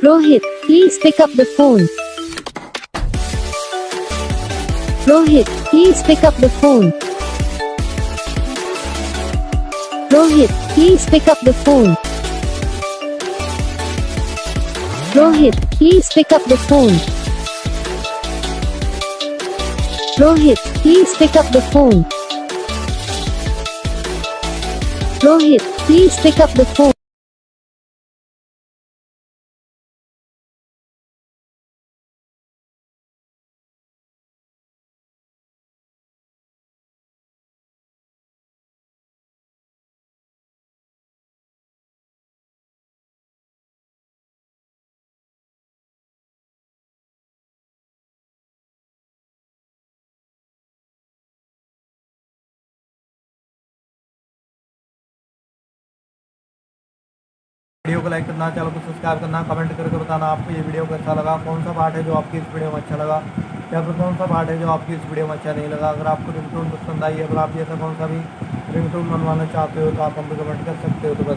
Rohit, please pick up the phone. Rohit, please pick up the phone. Rohit, please pick up the phone. Rohit, please pick up the phone. Rohit, please pick up the phone. Rohit, please pick up the phone. Video को like करना, channel को subscribe करना, comment करके बताना आपको ये video कैसा लगा, कौन सा पार्ट है जो आपकी इस वीडियो में अच्छा लगा या फिर कौन सा पार्ट है जो आपकी इस वीडियो में अच्छा नहीं लगा। अगर आपको रिंगटोन पसंद आई है, अगर आप जैसा कौन सा भी रिंगटोन बनवाना चाहते हो तो आप हमको कमेंट कर सकते हो। तो बस